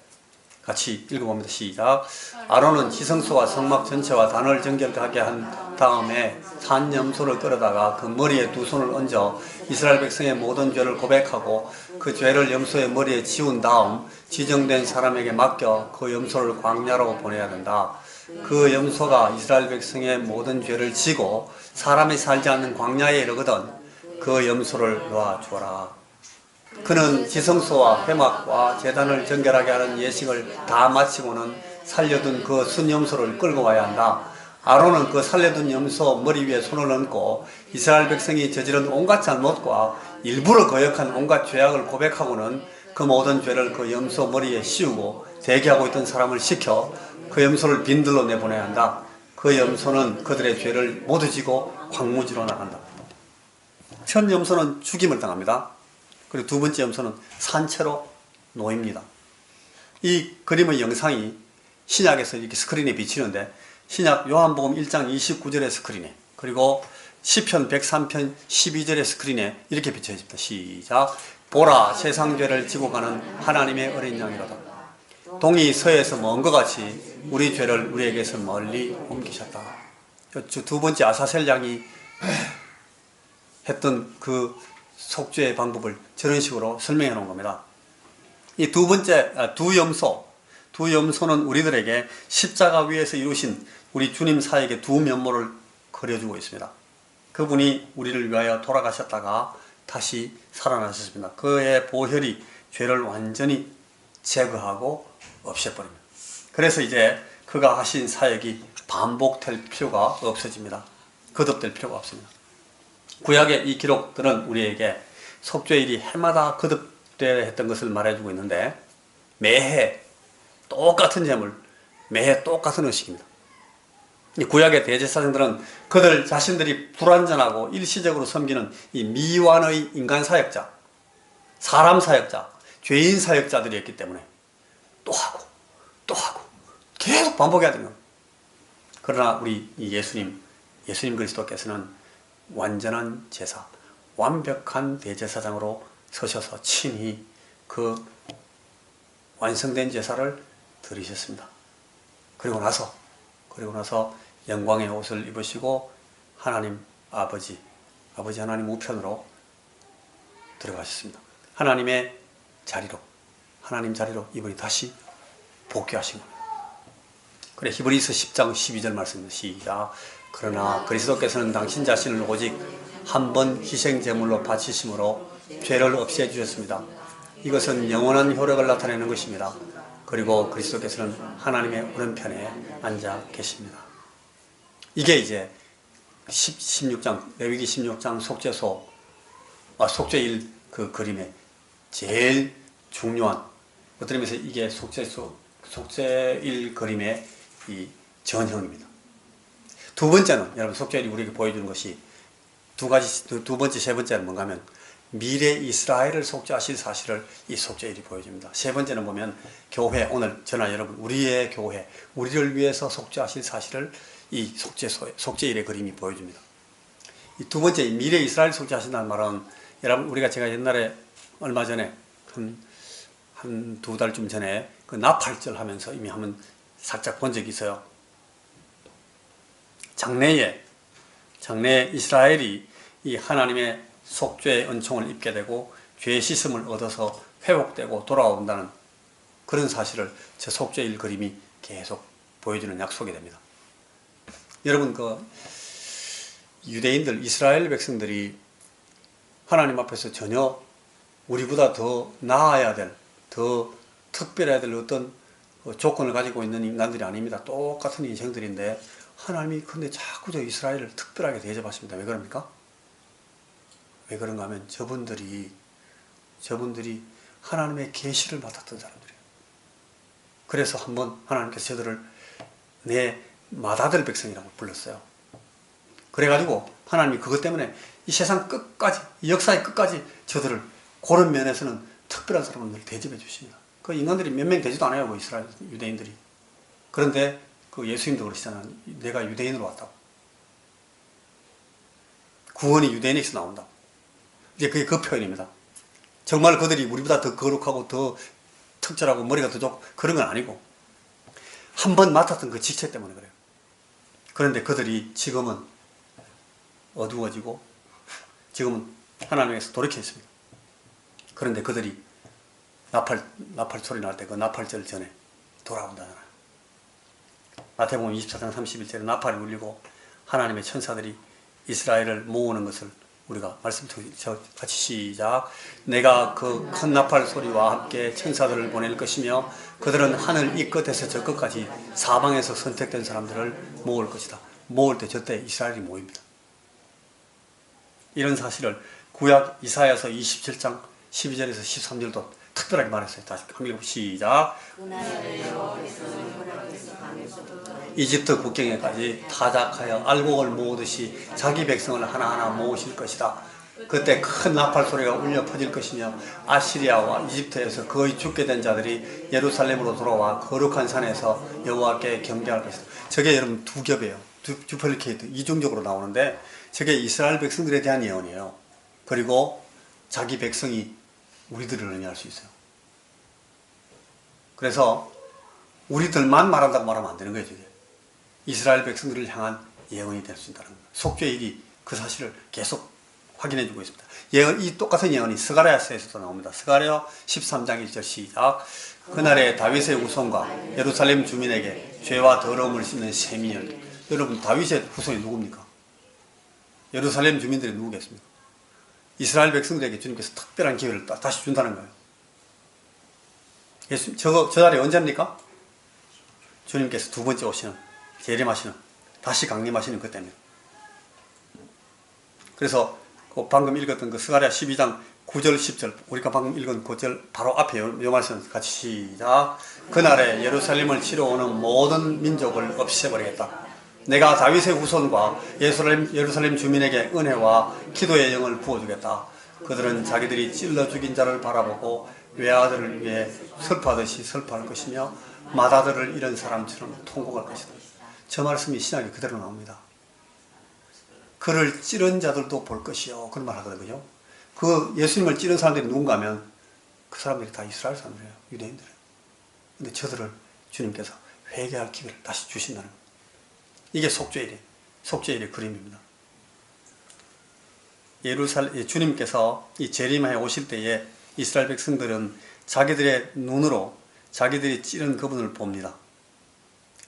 같이 읽어봅니다. 시작. 아론은 지성소와 성막 전체와 단을 정결하게 한 다음에 산 염소를 끌어다가 그 머리에 2손을 얹어 이스라엘 백성의 모든 죄를 고백하고 그 죄를 염소의 머리에 지운 다음 지정된 사람에게 맡겨 그 염소를 광야로 보내야 된다. 그 염소가 이스라엘 백성의 모든 죄를 지고 사람이 살지 않는 광야에 이르거든 그 염소를 놓아 주어라. 그는 지성소와 회막과 제단을 정결하게 하는 예식을 다 마치고는 살려둔 그 순염소를 끌고 와야 한다. 아론은 그 살려둔 염소 머리 위에 손을 얹고 이스라엘 백성이 저지른 온갖 잘못과 일부러 거역한 온갖 죄악을 고백하고는 그 모든 죄를 그 염소 머리에 씌우고 대기하고 있던 사람을 시켜 그 염소를 빈들로 내보내야 한다. 그 염소는 그들의 죄를 모두 지고 광무지로 나간다. 첫 염소는 죽임을 당합니다. 그리고 두 번째 염소는 산채로 놓입니다. 이 그림의 영상이 신약에서 이렇게 스크린에 비치는데 신약 요한복음 1장 29절의 스크린에 그리고 시편 103편 12절의 스크린에 이렇게 비춰 있습니다. 시작. 보라 세상 죄를 지고 가는 하나님의 어린 양이로다. 동이 서에서 먼 것 같이 우리 죄를 우리에게서 멀리 옮기셨다. 두 번째 아사셀 양이 했던 그 속죄의 방법을 저런 식으로 설명해 놓은 겁니다. 이 두 염소는 우리들에게 십자가 위에서 이루신 우리 주님 사에게 두 면모를 그려주고 있습니다. 그분이 우리를 위하여 돌아가셨다가 다시 살아나셨습니다. 그의 보혈이 죄를 완전히 제거하고 없애버립니다. 그래서 이제 그가 하신 사역이 반복될 필요가 없어집니다. 거듭될 필요가 없습니다. 구약의 이 기록들은 우리에게 속죄일이 해마다 거듭되어야 했던 것을 말해주고 있는데 매해 똑같은 제물, 매해 똑같은 의식입니다. 이 구약의 대제사장들은 그들 자신들이 불완전하고 일시적으로 섬기는 이 미완의 인간 사역자, 사람 사역자, 죄인 사역자들이었기 때문에 또 하고 계속 반복해야 되는 겁니다. 그러나 우리 예수님 그리스도께서는 완전한 제사, 완벽한 대제사장으로 서셔서 친히 그 완성된 제사를 드리셨습니다. 그리고 나서 영광의 옷을 입으시고 하나님 아버지 하나님 우편으로 들어가셨습니다. 하나님 자리로 이분이 다시 복귀하신 겁니다. 그래, 히브리서 10장 12절 말씀입니다. 시작. 그러나 그리스도께서는 당신 자신을 오직 한 번 희생제물로 바치심으로 죄를 없애주셨습니다. 이것은 영원한 효력을 나타내는 것입니다. 그리고 그리스도께서는 하나님의 오른편에 앉아 계십니다. 이게 이제 16장, 레위기 16장 속죄일 그 그림의 제일 중요한, 어떤 의미에서 이게 속죄일 그림의 이 전형입니다. 두 번째는, 여러분, 속죄일이 우리에게 보여주는 것이 두 번째, 세 번째는 뭔가 하면 미래 이스라엘을 속죄하실 사실을 이 속죄일이 보여줍니다. 세 번째는 보면 교회, 오늘 저나 여러분, 우리의 교회, 우리를 위해서 속죄하실 사실을 이 속죄일의 그림이 보여줍니다. 이 두 번째, 미래 이스라엘 속죄하신다는 말은, 여러분, 제가 옛날에 얼마 전에 한 두 달쯤 전에 그 나팔절 하면서 이미 한번 살짝 본 적이 있어요. 장래에 이스라엘이 이 하나님의 속죄의 은총을 입게 되고 죄의 씻음을 얻어서 회복되고 돌아온다는 그런 사실을 저 속죄일 그림이 계속 보여주는 약속이 됩니다. 여러분, 유대인들, 이스라엘 백성들이 하나님 앞에서 전혀 우리보다 더 나아야 될, 더 특별해야 될 어떤 조건을 가지고 있는 인간들이 아닙니다. 똑같은 인생들인데 하나님이 근데 자꾸 저 이스라엘을 특별하게 대접하십니다. 왜 그럽니까? 왜 그런가 하면 저분들이 하나님의 계시를 맡았던 사람들이에요. 그래서 한번 하나님께서 저들을 내 맏아들 백성이라고 불렀어요. 그래가지고 하나님이 그것 때문에 이 세상 끝까지, 이 역사의 끝까지 저들을 그런 면에서는 특별한 사람을 대접해 주십니다. 그 인간들이 몇 명 되지도 않아요, 그 이스라엘 유대인들이. 그런데 그 예수님도 그러시잖아요. 내가 유대인으로 왔다고. 구원이 유대인에서 나온다. 이제 그게 그 표현입니다. 정말 그들이 우리보다 더 거룩하고 더 특별하고 머리가 더 좋고 그런 건 아니고 한 번 맡았던 그 직책 때문에 그래요. 그런데 그들이 지금은 어두워지고 지금은 하나님에서 돌이켰습니다. 그런데 그들이 나팔 소리 날 때 그 나팔절 전에 돌아온다잖아요. 마태복음 24장 31절에 나팔이 울리고 하나님의 천사들이 이스라엘을 모으는 것을 우리가 말씀 같이 시작. 내가 그 큰 나팔 소리와 함께 천사들을 보낼 것이며 그들은 하늘 이 끝에서 저 끝까지 사방에서 선택된 사람들을 모을 것이다. 모을 때 저때 이스라엘이 모입니다. 이런 사실을 구약 이사야서 27장 12절에서 13절도 특별하게 말했어요. 다시 한번 시작. 이집트 국경에까지 타작하여 알곡을 모으듯이 자기 백성을 하나하나 모으실 것이다. 그때 큰 나팔 소리가 울려 퍼질 것이며 아시리아와 이집트에서 거의 죽게 된 자들이 예루살렘으로 돌아와 거룩한 산에서 여호와께 경배할 것이다. 저게 여러분 두 겹이에요. 듀플리케이트 이중적으로 나오는데 저게 이스라엘 백성들에 대한 예언이에요. 그리고 자기 백성이 우리들을 의미할 수 있어요. 그래서 우리들만 말한다고 말하면 안 되는 거예요. 저게. 이스라엘 백성들을 향한 예언이 될 수 있다는 겁니다. 속죄일이 그 사실을 계속 확인해주고 있습니다. 이 똑같은 예언이 스가랴서에서도 나옵니다. 스가랴 13장 1절 시작. 그날에 다윗의 후손과 예루살렘 주민에게 죄와 더러움을 씻는 세미열. 여러분, 다윗의 후손이 누굽니까? 예루살렘 주민들이 누구겠습니까? 이스라엘 백성들에게 주님께서 특별한 기회를 다시 준다는 거예요. 저 자리 언제입니까? 주님께서 두 번째 오시는, 재림하시는, 다시 강림하시는 그때입니다. 그래서 방금 읽었던 그 스가랴 12장 9절 10절, 우리가 방금 읽은 9절 바로 앞에 요 말씀 같이 시작. 그날에 예루살렘을 치러 오는 모든 민족을 없애버리겠다. 내가 다윗의 후손과 예루살렘 주민에게 은혜와 기도의 영을 부어주겠다. 그들은 자기들이 찔러 죽인 자를 바라보고 외아들을 위해 슬퍼하듯이 슬퍼할 것이며 맏아들을 잃은 사람처럼 통곡할 것이다. 저 말씀이 신약에 그대로 나옵니다. 그를 찌른 자들도 볼 것이요. 그런 말 하거든요. 그 예수님을 찌른 사람들이 누군가 하면 그 사람들이 다 이스라엘 사람들이에요. 유대인들이에요. 근데 저들을 주님께서 회개할 기회를 다시 주신다는 겁니다. 이게 속죄일의 그림입니다. 주님께서 이 재림하에 오실 때에 이스라엘 백성들은 자기들의 눈으로 자기들이 찌른 그분을 봅니다.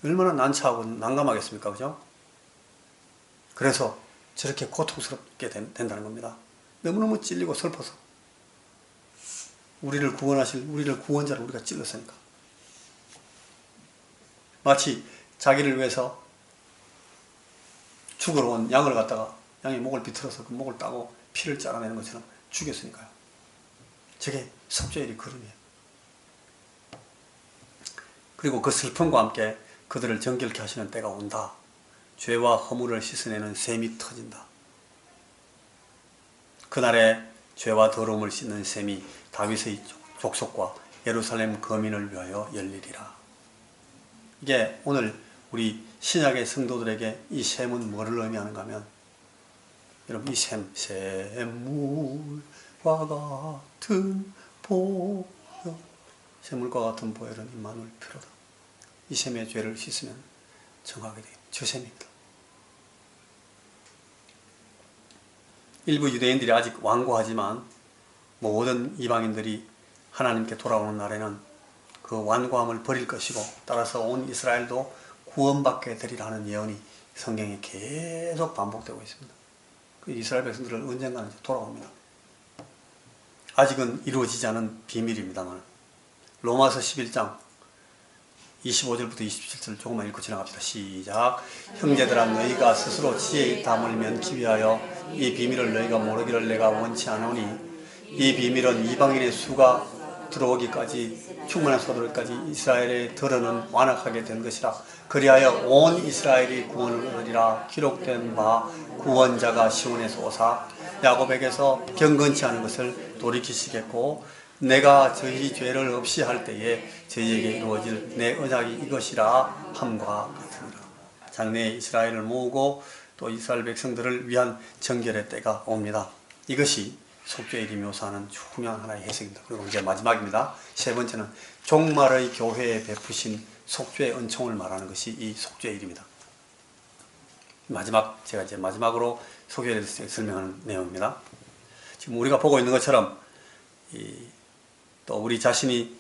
얼마나 난처하고 난감하겠습니까? 그죠? 그래서 저렇게 고통스럽게 된다는 겁니다. 너무너무 찔리고 슬퍼서. 우리를 구원자를 우리가 찔렀으니까. 마치 자기를 위해서 죽으러 온 양을 갖다가 양의 목을 비틀어서 그 목을 따고 피를 짜내는 것처럼 죽였으니까요. 저게 속죄일의 그림이에요. 그리고 그 슬픔과 함께 그들을 정결케 하시는 때가 온다. 죄와 허물을 씻어내는 샘이 터진다. 그날에 죄와 더러움을 씻는 샘이 다윗의 족속과 예루살렘 거민을 위하여 열리리라. 이게 오늘 우리 신약의 성도들에게 이 샘은 뭐를 의미하는가 하면, 여러분, 이 샘물과 같은 보혈, 샘물과 같은 보혈은 임마누엘 피로다. 이 샘의 죄를 씻으면 정하게 되겠다. 저 샘입니다. 일부 유대인들이 아직 완고하지만 모든 이방인들이 하나님께 돌아오는 날에는 그 완고함을 버릴 것이고, 따라서 온 이스라엘도 구원받게 되리라 하는 예언이 성경에 계속 반복되고 있습니다. 그 이스라엘 백성들은 언젠가는 돌아옵니다. 아직은 이루어지지 않은 비밀입니다만, 로마서 11장 25절부터 27절 조금만 읽고 지나갑시다. 시작. 형제들아, 너희가 스스로 지혜의 담을 면기 위하여 이 비밀을 너희가 모르기를 내가 원치 않으니, 이 비밀은 이방인의 수가 들어오기까지, 충만한 소들까지 이스라엘의 들어는 완악하게 된 것이라. 그리하여 온 이스라엘이 구원을 얻으리라. 기록된 바 구원자가 시온에서 오사 야곱에게서 경건치 않은 것을 돌이키시겠고, 내가 저희 죄를 없이 할 때에 저희에게 이루어질 내 언약이 이것이라 함과 같으니라. 장래에 이스라엘을 모으고 또 이스라엘 백성들을 위한 정결의 때가 옵니다. 이것이 속죄일이 묘사하는 중요한 하나의 해석입니다. 그리고 이제 마지막입니다. 세 번째는 종말의 교회에 베푸신 속죄의 은총을 말하는 것이 이 속죄일입니다. 제가 이제 마지막으로 속죄일에 대해서 설명하는 내용입니다. 지금 우리가 보고 있는 것처럼 또 우리 자신이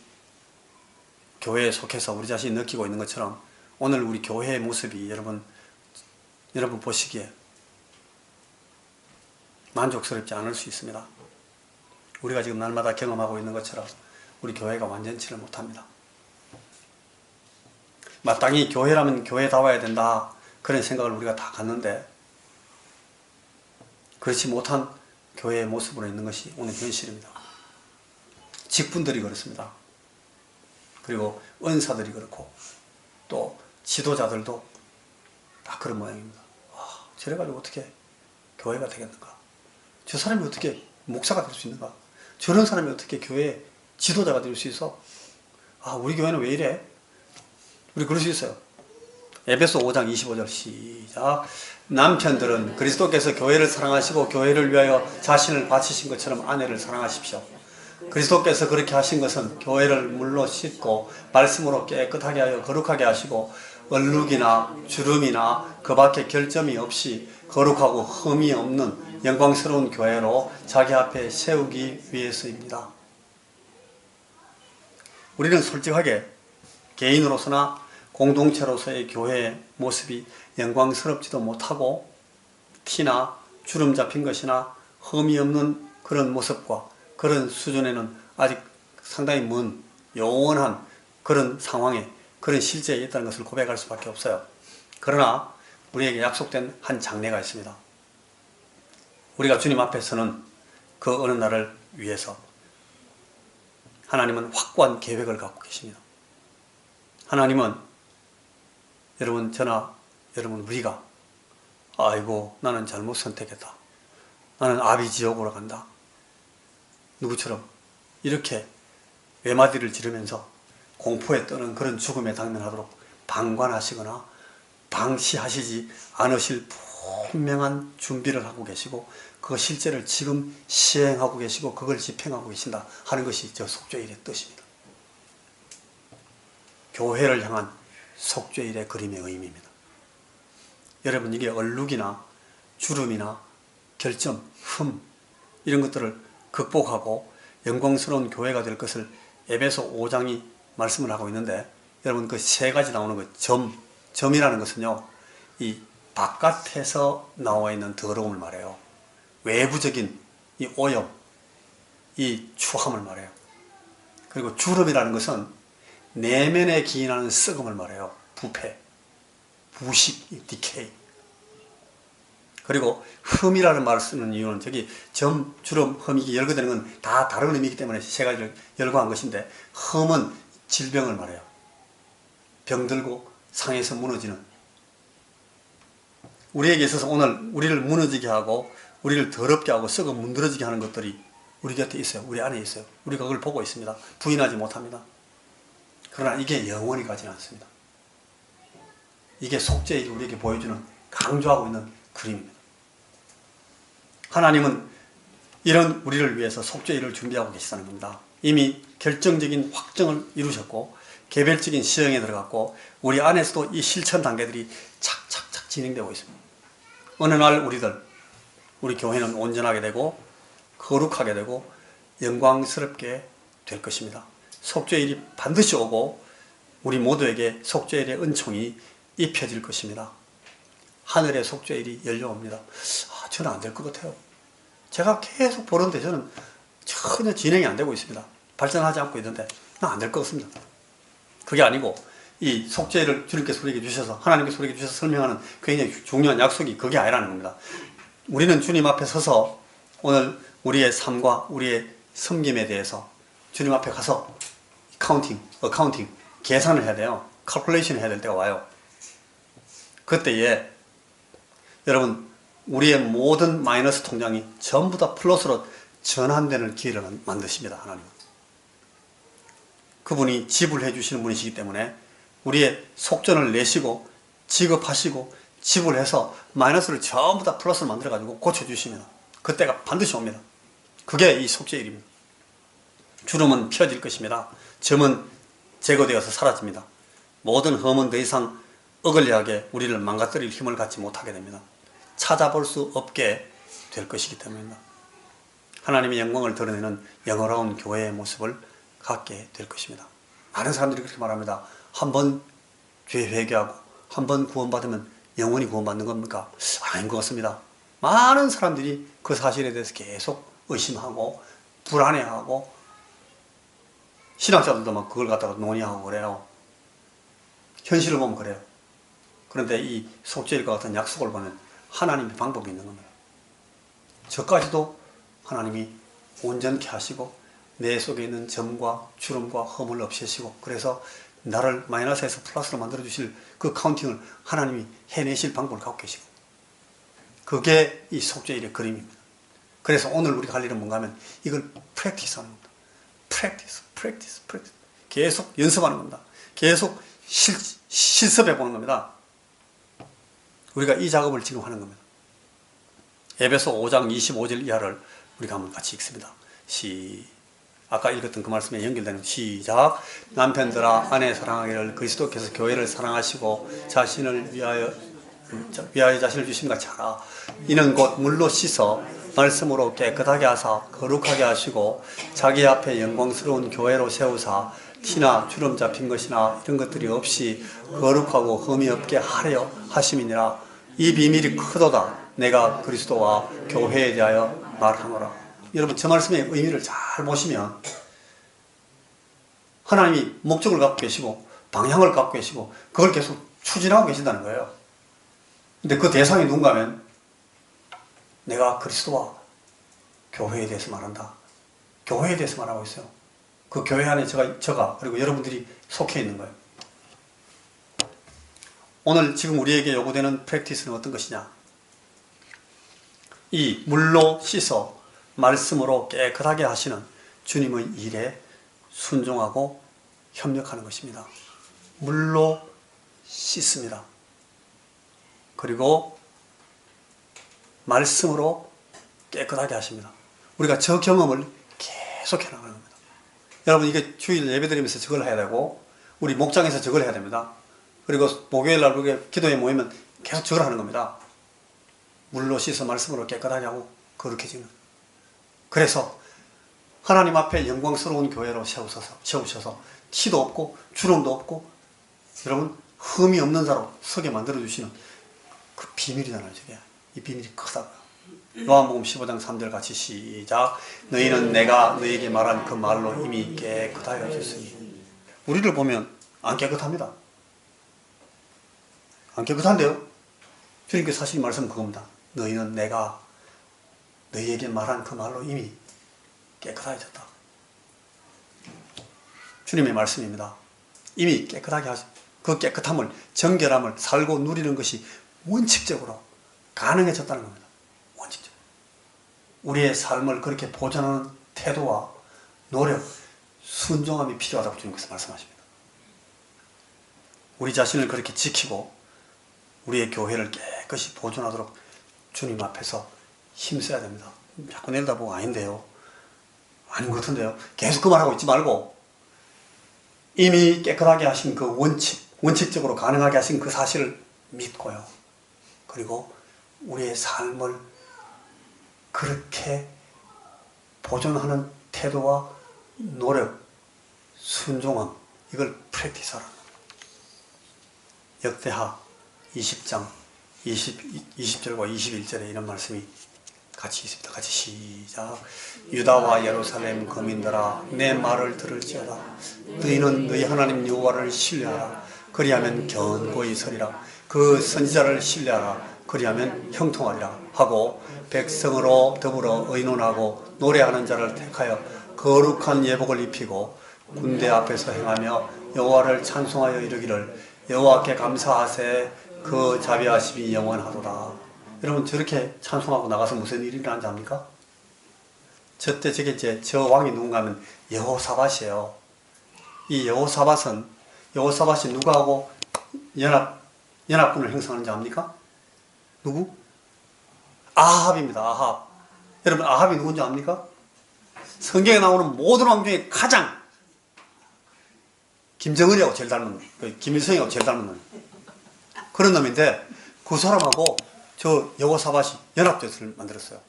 교회에 속해서 우리 자신이 느끼고 있는 것처럼, 오늘 우리 교회의 모습이 여러분 보시기에 만족스럽지 않을 수 있습니다. 우리가 지금 날마다 경험하고 있는 것처럼 우리 교회가 완전치를 못합니다. 마땅히 교회라면 교회다워야 된다, 그런 생각을 우리가 다 갖는데, 그렇지 못한 교회의 모습으로 있는 것이 오늘 현실입니다. 직분들이 그렇습니다. 그리고 은사들이 그렇고, 또 지도자들도 다 그런 모양입니다. 저래가지고 어떻게 교회가 되겠는가? 저 사람이 어떻게 목사가 될 수 있는가? 저런 사람이 어떻게 교회 지도자가 될 수 있어? 우리 교회는 왜 이래? 우리 그럴 수 있어요. 에베소 5장 25절 시작. 남편들은 그리스도께서 교회를 사랑하시고 교회를 위하여 자신을 바치신 것처럼 아내를 사랑하십시오. 그리스도께서 그렇게 하신 것은 교회를 물로 씻고 말씀으로 깨끗하게 하여 거룩하게 하시고, 얼룩이나 주름이나 그 밖에 결점이 없이 거룩하고 흠이 없는 영광스러운 교회로 자기 앞에 세우기 위해서입니다. 우리는 솔직하게 개인으로서나 공동체로서의 교회의 모습이 영광스럽지도 못하고, 티나 주름 잡힌 것이나 흠이 없는 그런 모습과 그런 수준에는 아직 상당히 먼 영원한 그런 상황에, 그런 실제에 있다는 것을 고백할 수밖에 없어요. 그러나 우리에게 약속된 한 장래가 있습니다. 우리가 주님 앞에서는 그 어느 날을 위해서 하나님은 확고한 계획을 갖고 계십니다. 하나님은 저나 여러분, 우리가 아이고 나는 잘못 선택했다, 나는 아비지옥으로 간다, 누구처럼 이렇게 외마디를 지르면서 공포에 떠는 그런 죽음에 당면하도록 방관하시거나 방치하시지 않으실 분명한 준비를 하고 계시고, 그 실제를 지금 시행하고 계시고 그걸 집행하고 계신다 하는 것이 저 속죄일의 뜻입니다. 교회를 향한 속죄일의 그림의 의미입니다. 여러분, 이게 얼룩이나 주름이나 결점, 흠 이런 것들을 극복하고 영광스러운 교회가 될 것을 에베소 5장이 말씀을 하고 있는데, 여러분 그 세 가지 나오는 그 점이라는 것은요, 이 바깥에서 나와 있는 더러움을 말해요. 외부적인 이 오염, 이 추함을 말해요. 그리고 주름이라는 것은 내면에 기인하는 썩음을 말해요. 부패, 부식, 디케이. 그리고 흠이라는 말을 쓰는 이유는 저기 점, 주름, 흠이 열거되는 건 다 다른 의미이기 때문에 세 가지를 열거한 것인데, 흠은 질병을 말해요. 병들고 상해서 무너지는. 우리에게 있어서 오늘 우리를 무너지게 하고 우리를 더럽게 하고 썩어 문드러지게 하는 것들이 우리 곁에 있어요. 우리 안에 있어요. 우리가 그걸 보고 있습니다. 부인하지 못합니다. 그러나 이게 영원히 가지는 않습니다. 이게 속죄일이 우리에게 보여주는, 강조하고 있는 그림입니다. 하나님은 이런 우리를 위해서 속죄일을 준비하고 계시다는 겁니다. 이미 결정적인 확정을 이루셨고 개별적인 시행에 들어갔고, 우리 안에서도 이 실천 단계들이 착착착 진행되고 있습니다. 어느 날 우리 교회는 온전하게 되고 거룩하게 되고 영광스럽게 될 것입니다. 속죄일이 반드시 오고 우리 모두에게 속죄일의 은총이 입혀질 것입니다. 하늘의 속죄일이 열려옵니다. 저는 안 될 것 같아요. 제가 계속 보는데 저는 전혀 진행이 안 되고 있습니다. 발전하지 않고 있는데 안 될 것 같습니다. 그게 아니고, 이 속죄일을 주님께서 우리에게 주셔서, 하나님께서 우리에게 주셔서 설명하는 굉장히 중요한 약속이 그게 아니라는 겁니다. 우리는 주님 앞에 서서 오늘 우리의 삶과 우리의 섬김에 대해서 주님 앞에 가서 어카운팅, 계산을 해야 돼요. 칼큘레이션 해야 될 때가 와요. 그때에 여러분, 우리의 모든 마이너스 통장이 전부 다 플러스로 전환되는 기회를 만드십니다. 하나님은. 그분이 지불해 주시는 분이시기 때문에 우리의 속전을 내시고 지급하시고 지불해서 마이너스를 전부 다 플러스로 만들어가지고 고쳐주시면 그때가 반드시 옵니다. 그게 이 속죄일입니다. 주름은 펴질 것입니다. 점은 제거되어서 사라집니다. 모든 흠은 더 이상 어글리하게 우리를 망가뜨릴 힘을 갖지 못하게 됩니다. 찾아볼 수 없게 될 것이기 때문입니다. 하나님의 영광을 드러내는 영원한 교회의 모습을 갖게 될 것입니다. 많은 사람들이 그렇게 말합니다. 한번 죄 회개하고 한번 구원받으면 영원히 구원받는 겁니까? 아닌 것 같습니다. 많은 사람들이 그 사실에 대해서 계속 의심하고 불안해하고, 신학자들도 막 그걸 갖다가 논의하고 그래요. 현실을 보면 그래요. 그런데 이 속죄일과 같은 약속을 보면 하나님의 방법이 있는 겁니다. 저까지도 하나님이 온전케 하시고 내 속에 있는 점과 주름과 흠을 없애시고, 그래서 나를 마이너스에서 플러스로 만들어주실 그 카운팅을 하나님이 해내실 방법을 갖고 계시고, 그게 이 속죄일의 그림입니다. 그래서 오늘 우리가 할 일은 뭔가 하면 이걸 프랙티스 하는 겁니다. 프랙티스. 계속 연습하는 겁니다. 계속 실습해 보는 겁니다. 우리가 이 작업을 지금 하는 겁니다. 에베소 5장 25절 이하를 우리가 한번 같이 읽습니다. 아까 읽었던 그 말씀에 연결되는 시작. 남편들아, 아내 사랑하기를 그리스도께서 교회를 사랑하시고 자신을 위하여 자신을 주신 같이 하라. 이는 곧 물로 씻어 말씀으로 깨끗하게 하사 거룩하게 하시고 자기 앞에 영광스러운 교회로 세우사 티나 주름 잡힌 것이나 이런 것들이 없이 거룩하고 흠이 없게 하려 하심이니라. 이 비밀이 크도다. 내가 그리스도와 교회에 대하여 말하노라. 여러분, 저 말씀의 의미를 잘 보시면 하나님이 목적을 갖고 계시고 방향을 갖고 계시고 그걸 계속 추진하고 계신다는 거예요. 근데 그 대상이 누군가 하면 내가 그리스도와 교회에 대해서 말한다. 교회에 대해서 말하고 있어요. 그 교회 안에 저가 그리고 여러분들이 속해 있는 거예요. 오늘 지금 우리에게 요구되는 프랙티스는 어떤 것이냐? 이 물로 씻어 말씀으로 깨끗하게 하시는 주님의 일에 순종하고 협력하는 것입니다. 물로 씻습니다. 그리고 말씀으로 깨끗하게 하십니다. 우리가 저 경험을 계속 해나가는 겁니다. 여러분, 이게 주일 예배드리면서 저걸 해야 되고, 우리 목장에서 저걸 해야 됩니다. 그리고 목요일 날 우리가 기도에 모이면 계속 저걸 하는 겁니다. 물로 씻어 말씀으로 깨끗하게 하고 거룩해지는. 그래서 하나님 앞에 영광스러운 교회로 세우셔서 티도 없고 주름도 없고 여러분 흠이 없는 자로 서게 만들어주시는 그 비밀이잖아요. 저게. 이 비밀이 크다고요. 요한복음 15장 3절 같이 시작. 너희는 내가 너희에게 말한 그 말로 이미 깨끗하여졌으니. 우리를 보면 안 깨끗합니다. 안 깨끗한데요. 주님께서 하신 말씀은 그겁니다. 너희는 내가 너희에게 말한 그 말로 이미 깨끗해졌다. 주님의 말씀입니다. 이미 깨끗하게 하신 그 깨끗함을, 정결함을 살고 누리는 것이 원칙적으로 가능해졌다는 겁니다. 원칙적으로. 우리의 삶을 그렇게 보존하는 태도와 노력, 순종함이 필요하다고 주님께서 말씀하십니다. 우리 자신을 그렇게 지키고 우리의 교회를 깨끗이 보존하도록 주님 앞에서 힘써야 됩니다. 자꾸 내려다보고 아닌데요. 아닌 것 같은데요. 계속 그 말하고 있지 말고 이미 깨끗하게 하신 그 원칙적으로 가능하게 하신 그 사실을 믿고요. 그리고 우리의 삶을 그렇게 보존하는 태도와 노력, 순종함, 이걸 프랙티스하라는 겁니다. 역대하 20장 20절과 21절에 이런 말씀이 같이 있습니다. 같이 시작. 유다와 예루살렘 거민들아 내 말을 들을지어다. 너희는 너희 하나님 여호와를 신뢰하라. 그리하면 견고히 서리라. 그 선지자를 신뢰하라. 그리하면 형통하리라 하고 백성으로 더불어 의논하고 노래하는 자를 택하여 거룩한 예복을 입히고 군대 앞에서 행하며 여호와를 찬송하여 이르기를 여호와께 감사하세 그 자비하심이 영원하도다. 여러분 저렇게 찬송하고 나가서 무슨 일이 일어나는지 압니까? 저때 저게 이제 저 왕이 누군가 하면 여호사밧이에요. 이 여호사밧이 누구하고 연합군을 형성하는지 압니까? 누구? 아합입니다. 아합. 여러분 아합이 누군지 압니까? 성경에 나오는 모든 왕 중에 가장 김정은이하고 제일 닮은 놈, 김일성이하고 제일 닮은 놈. 그런 놈인데 그 사람하고 저 여호사밧이 연합제도를 만들었어요.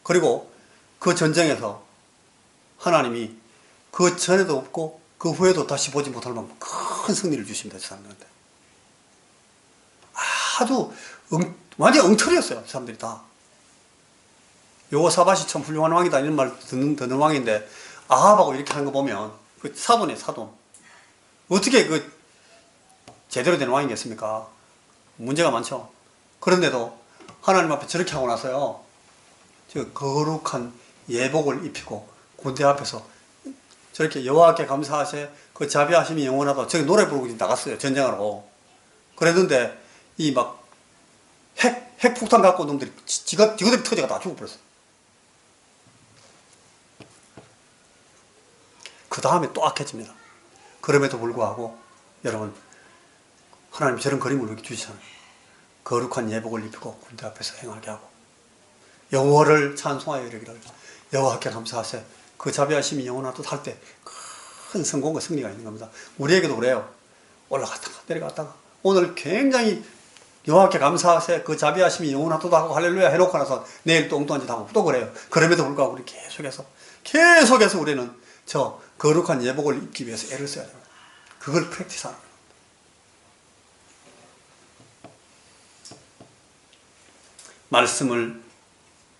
그리고 그 전쟁에서 하나님이 그 전에도 없고 그 후에도 다시 보지 못할 만큼 큰 승리를 주십니다. 저 사람들한테. 아주 완전 엉터리였어요. 사람들이 다. 여호사밧이 참 훌륭한 왕이다 이런 말 듣는 왕인데 아합하고 이렇게 하는 거 보면 그 사돈이에요. 사돈. 어떻게 그 제대로 된 왕이겠습니까? 문제가 많죠. 그런데도 하나님 앞에 저렇게 하고 나서요, 저 거룩한 예복을 입히고 군대 앞에서 저렇게 여호와께 감사하세 그 자비하심이 영원하다. 저기 노래 부르고 나갔어요. 전쟁하러. 그랬는데 이 막 핵폭탄 갖고 온 놈들이 지그들이 터져가 다 죽어버렸어요. 그 다음에 또 악해집니다. 그럼에도 불구하고 여러분 하나님 저런 그림을 이렇게 주시잖아요. 거룩한 예복을 입히고 군대 앞에서 행하게 하고 여호와를 찬송하여 이르기를 여호와께 감사하세 그 자비하심이 영원하도다 할 때 큰 성공과 승리가 있는 겁니다. 우리에게도 그래요. 올라갔다가 내려갔다가 오늘 굉장히 여호와께 감사하세 그 자비하심이 영원하도다 하고 할렐루야 해놓고 나서 내일 또 엉뚱한 짓 하고 또 그래요. 그럼에도 불구하고 우리 계속해서 우리는 저 거룩한 예복을 입기 위해서 애를 써야 됩니다. 그걸 프랙티스하는 겁니다. 말씀을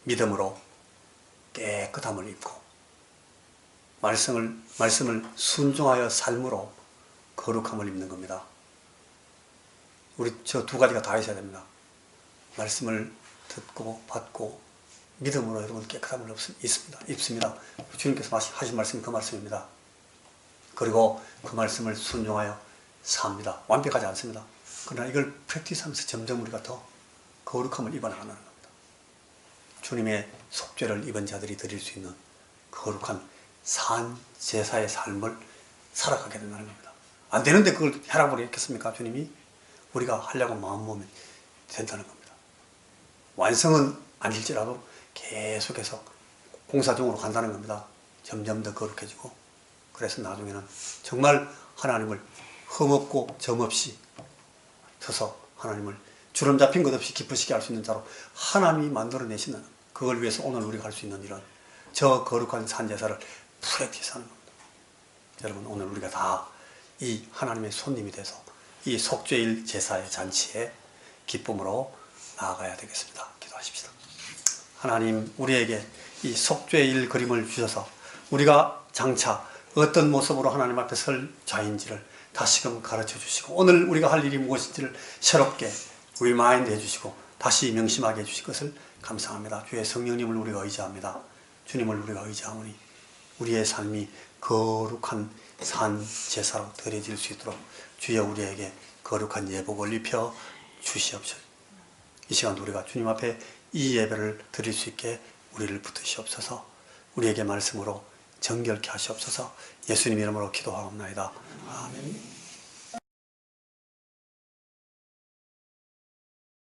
믿음으로 깨끗함을 입고 말씀을 순종하여 삶으로 거룩함을 입는 겁니다. 우리 저 두 가지가 다 있어야 됩니다. 말씀을 듣고 받고 믿음으로 여러분 깨끗함을 입습니다. 주님께서 하신 말씀이 그 말씀입니다. 그리고 그 말씀을 순종하여 삽니다. 완벽하지 않습니다. 그러나 이걸 프랙티스하면서 점점 우리가 더 거룩함을 입어나가는 겁니다. 주님의 속죄를 입은 자들이 드릴 수 있는 거룩한 산 제사의 삶을 살아가게 된다는 겁니다. 안 되는데 그걸 하라고 했겠습니까? 주님이 우리가 하려고 마음먹으면 된다는 겁니다. 완성은 아닐지라도 계속해서 공사 중으로 간다는 겁니다. 점점 더 거룩해지고 그래서 나중에는 정말 하나님을 흠없고 점없이 서서 하나님을 주름 잡힌 것 없이 기쁘시게 할 수 있는 자로 하나님이 만들어내시는, 그걸 위해서 오늘 우리가 할 수 있는 일은 저 거룩한 산제사를 프랙티스 하는 겁니다. 여러분, 오늘 우리가 다 이 하나님의 손님이 돼서 이 속죄일 제사의 잔치에 기쁨으로 나아가야 되겠습니다. 기도하십시다. 하나님, 우리에게 이 속죄일 그림을 주셔서 우리가 장차 어떤 모습으로 하나님 앞에 설 자인지를 다시금 가르쳐 주시고, 오늘 우리가 할 일이 무엇인지를 새롭게 리마인드 해주시고 다시 명심하게 해주실 것을 감사합니다. 주의 성령님을 우리가 의지합니다. 주님을 우리가 의지하오니 우리의 삶이 거룩한 산 제사로 드려질 수 있도록 주여 우리에게 거룩한 예복을 입혀 주시옵소서. 이 시간 우리가 주님 앞에 이 예배를 드릴 수 있게 우리를 붙드시옵소서. 우리에게 말씀으로 정결케 하시옵소서. 예수님 이름으로 기도하옵나이다. 아멘.